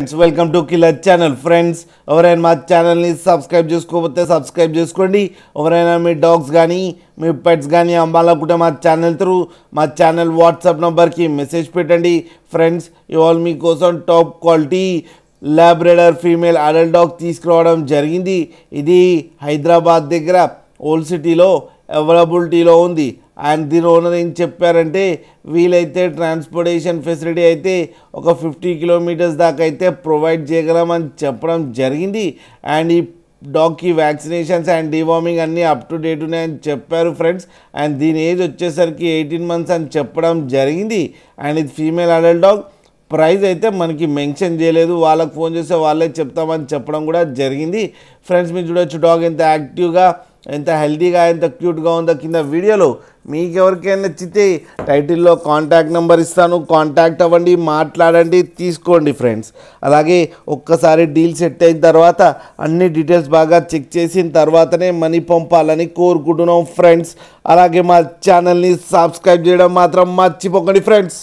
Welcome to killer channel friends. ఎవరైనా మా ఛానల్ని సబ్స్క్రైబ్ చేసుకోకపోతే సబ్స్క్రైబ్ చేసుకోండి. ఎవరైనా మీ డాగ్స్ కానీ మీ పెట్స్ కానీ అమ్మాలనుకుంటే మా ఛానల్ వాట్సాప్ నెంబర్కి మెసేజ్ పెట్టండి. ఫ్రెండ్స్, ఇవాళ మీకోసం top quality Labrador female adult dog తీసుకురావడం జరిగింది. ఇది హైదరాబాద్ దగ్గర ఓల్డ్ సిటీలో అవైలబిలిటీలో ఉంది. అండ్ దీని ఓనర్ ఏం చెప్పారంటే, వీలైతే ట్రాన్స్పోర్టేషన్ ఫెసిలిటీ అయితే ఒక 50 కిలోమీటర్స్ దాకా అయితే ప్రొవైడ్ చేయగలమని చెప్పడం జరిగింది. అండ్ ఈ డాగ్కి వ్యాక్సినేషన్స్ అండ్ డివార్మింగ్ అన్నీ అప్ టు డేట్ ఉన్నాయని చెప్పారు ఫ్రెండ్స్. అండ్ దీని ఏజ్ వచ్చేసరికి 18 months అని చెప్పడం జరిగింది. అండ్ ఇది ఫీమేల్ అడల్ట్ డాగ్. ప్రైస్ అయితే మనకి మెన్షన్ చేయలేదు, వాళ్ళకి ఫోన్ చేస్తే వాళ్ళే చెప్తామని చెప్పడం కూడా జరిగింది. ఫ్రెండ్స్, మీరు చూడొచ్చు డాగ్ ఎంత యాక్టివ్గా, ఎంత హెల్తీగా, ఎంత క్యూట్గా ఉందో కింద వీడియోలో. మీకు ఎవరికైనా నచ్చితే టైటిల్లో కాంటాక్ట్ నెంబర్ ఇస్తాను, కాంటాక్ట్ అవ్వండి, మాట్లాడండి, తీసుకోండి ఫ్రెండ్స్. అలాగే ఒక్కసారి డీల్ సెట్ అయిన తర్వాత అన్ని డీటెయిల్స్ బాగా చెక్ చేసిన తర్వాతనే మనీ పంపాలని కోరుకుంటున్నాం ఫ్రెండ్స్. అలాగే మా ఛానల్ని సబ్స్క్రైబ్ చేయడం మాత్రం మర్చిపోకండి ఫ్రెండ్స్.